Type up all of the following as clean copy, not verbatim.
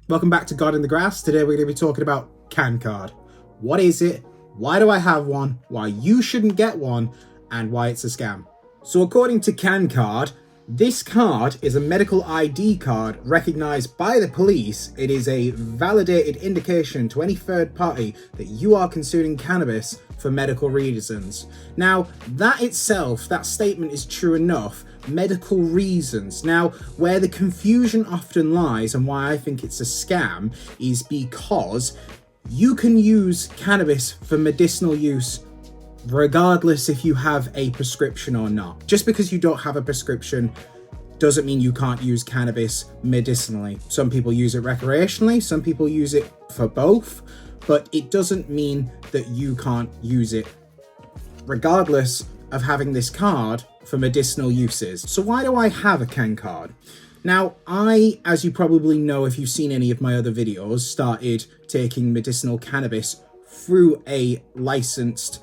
Welcome back to God in the Grass. Today we're going to be talking about CanCard. What is it? Why do I have one? Why you shouldn't get one? And why it's a scam. So according to CanCard, this card is a medical ID card recognised by the police. It is a validated indication to any third party that you are consuming cannabis for medical reasons. Now, that itself, that statement is true enough. Medical reasons. Now, where the confusion often lies and why I think it's a scam is because you can use cannabis for medicinal use regardless if you have a prescription or not. Just because you don't have a prescription doesn't mean you can't use cannabis medicinally. Some people use it recreationally, some people use it for both, but it doesn't mean that you can't use it regardless of having this card for medicinal uses. So why do I have a CanCard? Now, I, as you probably know if you've seen any of my other videos, started taking medicinal cannabis through a licensed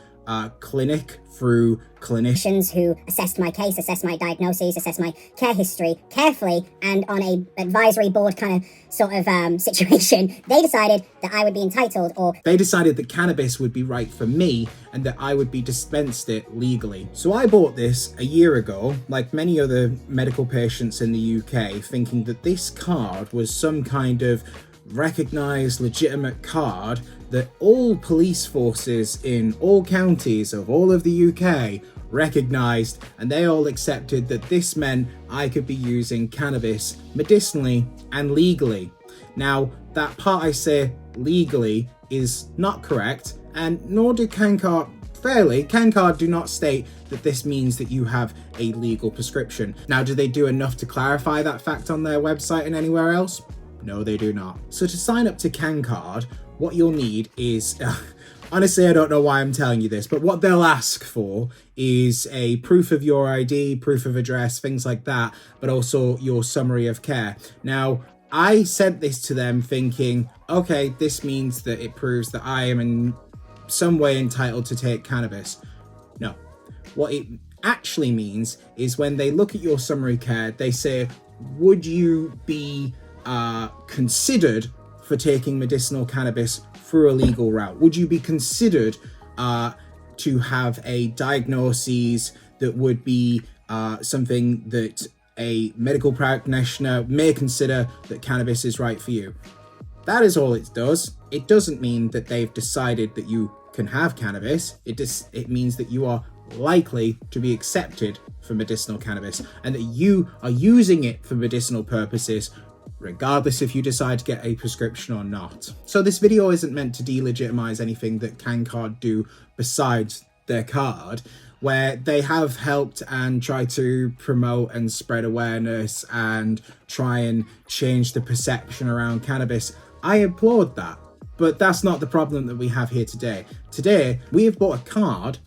clinic, through clinicians who assessed my case, assessed my diagnosis, assessed my care history carefully, and on a advisory board kind of sort of situation, they decided that I would be entitled, or they decided that cannabis would be right for me and that I would be dispensed it legally. So I bought this a year ago, like many other medical patients in the UK, thinking that this card was some kind of recognised legitimate card that all police forces in all counties of all of the UK recognised, and they all accepted that this meant I could be using cannabis medicinally and legally. Now, that part I say legally is not correct, and nor do CanCard do not state that this means that you have a legal prescription. Now, do they do enough to clarify that fact on their website and anywhere else? No, they do not. So to sign up to CanCard, what you'll need is, honestly, I don't know why I'm telling you this, but what they'll ask for is a proof of your ID, proof of address, things like that, but also your summary of care. Now, I sent this to them thinking, okay, this means that it proves that I am in some way entitled to take cannabis. No. What it actually means is when they look at your summary care, they say, would you be considered for taking medicinal cannabis through a legal route? Would you be considered to have a diagnosis that would be something that a medical practitioner may consider that cannabis is right for you? That is all it does. It doesn't mean that they've decided that you can have cannabis. It means that you are likely to be accepted for medicinal cannabis and that you are using it for medicinal purposes regardless if you decide to get a prescription or not. So this video isn't meant to delegitimize anything that CanCard do besides their card, where they have helped and try to promote and spread awareness and try and change the perception around cannabis. I applaud that, but that's not the problem that we have here today. Today, we have bought a card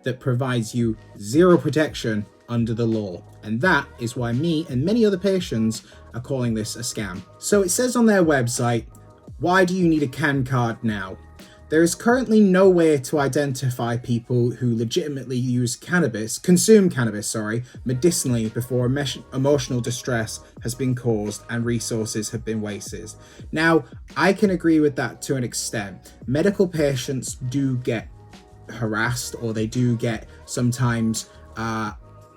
that provides you zero protection under the law. And that is why me and many other patients are calling this a scam. So it says on their website, why do you need a CanCard now? There is currently no way to identify people who legitimately consume cannabis, medicinally before emotional distress has been caused and resources have been wasted. Now, I can agree with that to an extent. Medical patients do get harassed, or they do get sometimes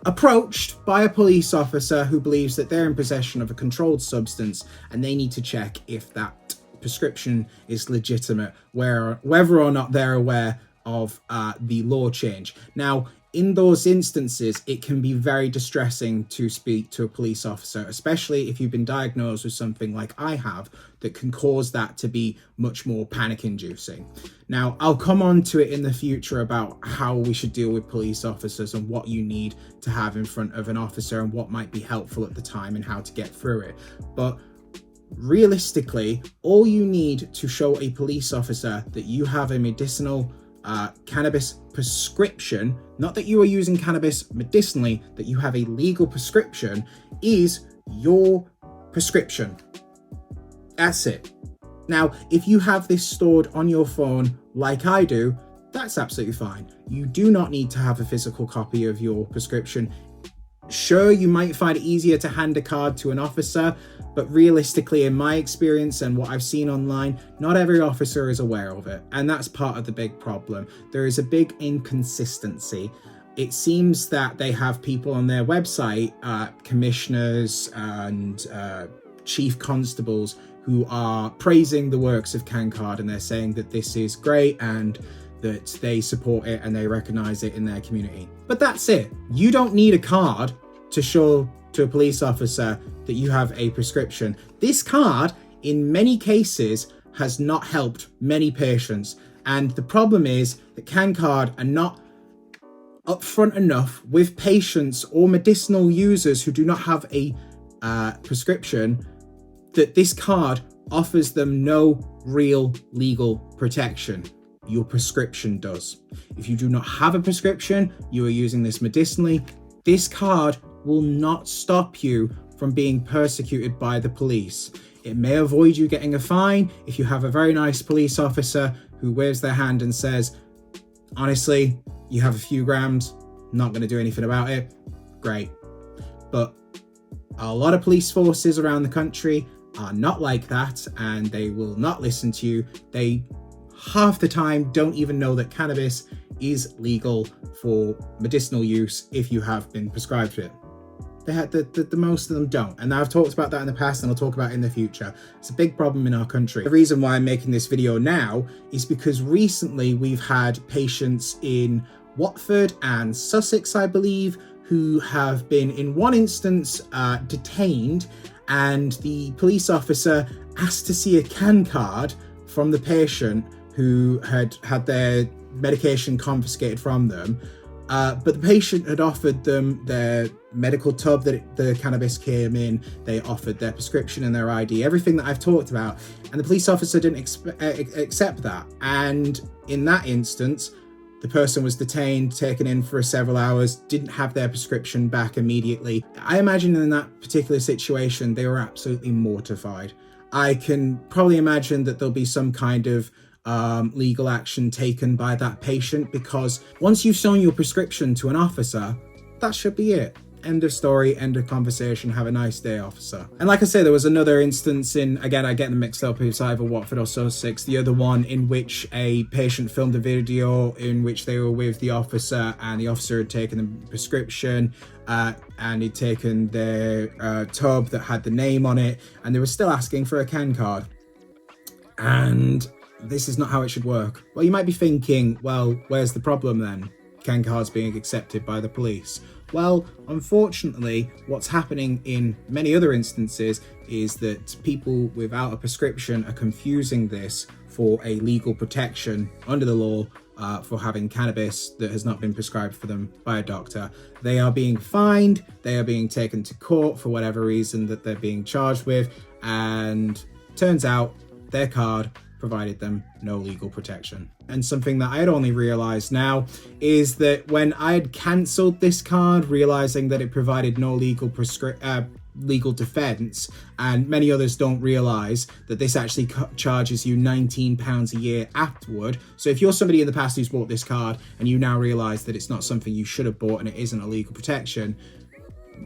approached by a police officer who believes that they're in possession of a controlled substance and they need to check if that prescription is legitimate, whether or not they're aware of the law change. Now, in those instances, it can be very distressing to speak to a police officer, especially if you've been diagnosed with something like I have that can cause that to be much more panic-inducing. Now, I'll come on to it in the future about how we should deal with police officers and what you need to have in front of an officer and what might be helpful at the time and how to get through it. But realistically, all you need to show a police officer that you have a medicinal cannabis prescription, not that you are using cannabis medicinally, that you have a legal prescription, is your prescription. That's it. Now, if you have this stored on your phone like I do, that's absolutely fine. You do not need to have a physical copy of your prescription Sure, you might find it easier to hand a card to an officer, but realistically, in my experience and what I've seen online, not every officer is aware of it. And that's part of the big problem. There is a big inconsistency. It seems that they have people on their website, commissioners and chief constables, who are praising the works of CanCard, and they're saying that this is great and that they support it and they recognize it in their community. But that's it. You don't need a card to show to a police officer that you have a prescription. This card, in many cases, has not helped many patients. And the problem is that CanCard are not upfront enough with patients or medicinal users who do not have a prescription, that this card offers them no real legal protection. Your prescription does. If you do not have a prescription, you are using this medicinally, this card will not stop you from being persecuted by the police. It may avoid you getting a fine if you have a very nice police officer who waves their hand and says, honestly, you have a few grams, not going to do anything about it. Great. But a lot of police forces around the country are not like that, and they will not listen to you. They half the time don't even know that cannabis is legal for medicinal use if you have been prescribed it. The most of them don't, and I've talked about that in the past and I'll talk about it in the future. It's a big problem in our country. The reason why I'm making this video now is because recently we've had patients in Watford and Sussex, I believe, who have been in one instance detained, and the police officer asked to see a CanCard from the patient who had had their medication confiscated from them. But the patient had offered them their medical tub that the cannabis came in, they offered their prescription and their ID, everything that I've talked about. And the police officer didn't accept that. And in that instance, the person was detained, taken in for several hours, didn't have their prescription back immediately. I imagine in that particular situation, they were absolutely mortified. I can probably imagine that there'll be some kind of legal action taken by that patient, because once you've shown your prescription to an officer, that should be it. End of story, end of conversation, have a nice day, officer. And like I say, there was another instance in, again, I get them mixed up, it's either Watford or Sussex, the other one in which a patient filmed a video in which they were with the officer, and the officer had taken the prescription and he'd taken their tub that had the name on it, and they were still asking for a CanCard. And this is not how it should work. Well, you might be thinking, well, where's the problem then? CanCards being accepted by the police. Well, unfortunately, what's happening in many other instances is that people without a prescription are confusing this for a legal protection under the law for having cannabis that has not been prescribed for them by a doctor. They are being fined, they are being taken to court for whatever reason that they're being charged with, and turns out their card provided them no legal protection. And something that I had only realized now is that when I had cancelled this card, realizing that it provided no legal defense, and many others don't realize that this actually charges you £19 a year afterward. So if you're somebody in the past who's bought this card and you now realize that it's not something you should have bought and it isn't a legal protection,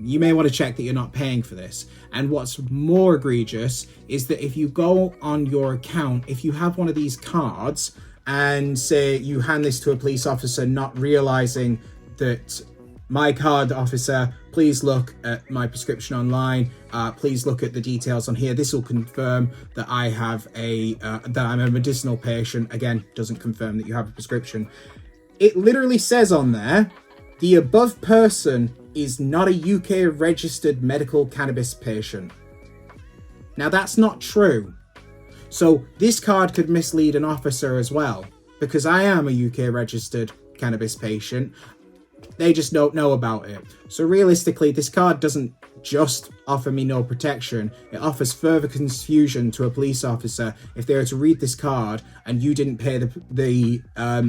you may want to check that you're not paying for this. And what's more egregious is that if you go on your account, if you have one of these cards and say you hand this to a police officer, not realizing that my card, officer, please look at my prescription online, please look at the details on here, this will confirm that I have that I'm a medicinal patient. Again, doesn't confirm that you have a prescription. It literally says on there, the above person is not a UK registered medical cannabis patient. Now that's not true. So this card could mislead an officer as well, because I am a UK registered cannabis patient. They just don't know about it. So realistically, this card doesn't just offer me no protection, it offers further confusion to a police officer if they were to read this card and you didn't pay the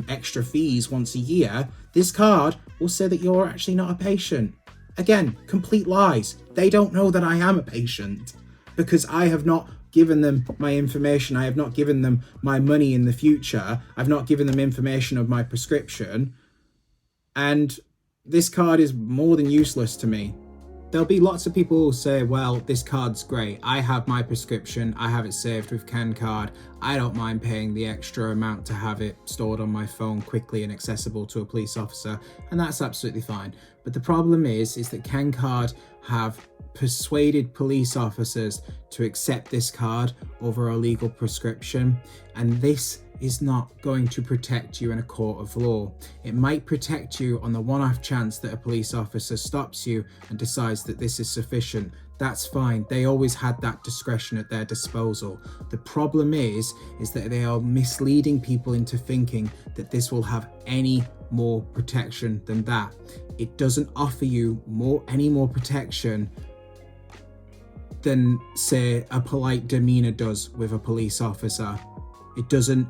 extra fees once a year. This card will say that you're actually not a patient. Again, complete lies. They don't know that I am a patient because I have not given them my information. I have not given them my money in the future. I've not given them information of my prescription. And this card is more than useless to me. there'll be lots of people who say, well, this card's great. I have my prescription. I have it saved with CanCard. I don't mind paying the extra amount to have it stored on my phone quickly and accessible to a police officer. And that's absolutely fine. But the problem is that CanCard have persuaded police officers to accept this card over a legal prescription. And this is not going to protect you in a court of law. It might protect you on the one-off chance that a police officer stops you and decides that this is sufficient. That's fine. They always had that discretion at their disposal. The problem is that they are misleading people into thinking that this will have any more protection than that. It doesn't offer you any more protection than, say, a polite demeanor does with a police officer. It doesn't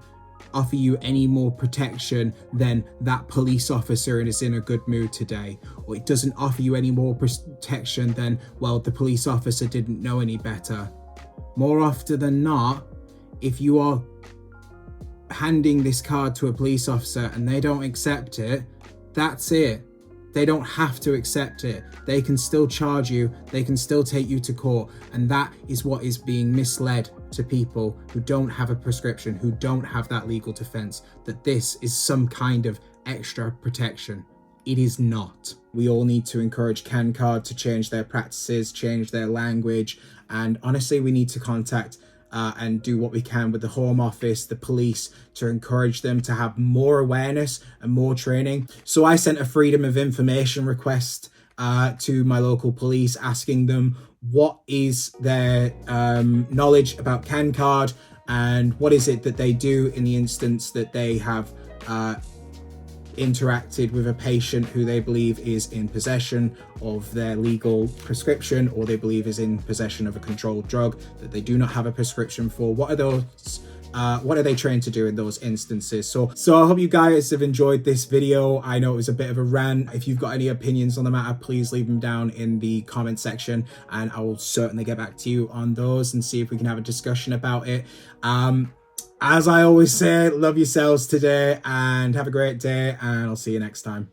offer you any more protection than that police officer is in a good mood today. Or it doesn't offer you any more protection than, well, the police officer didn't know any better. More often than not, if you are handing this card to a police officer and they don't accept it, that's it. They don't have to accept it. They can still charge you. They can still take you to court. And that is what is being misled to people who don't have a prescription, who don't have that legal defense, that this is some kind of extra protection. It is not. We all need to encourage CanCard to change their practices, change their language. And honestly, we need to contact and do what we can with the Home Office, the police, to encourage them to have more awareness and more training. So I sent a freedom of information request to my local police, asking them what is their knowledge about CanCard and what is it that they do in the instance that they have interacted with a patient who they believe is in possession of their legal prescription, or they believe is in possession of a controlled drug that they do not have a prescription for. What are they trained to do in those instances? So I hope you guys have enjoyed this video. I know it was a bit of a rant. If you've got any opinions on the matter, please leave them down in the comment section and I will certainly get back to you on those and see if we can have a discussion about it. As I always say, love yourselves today and have a great day, and I'll see you next time.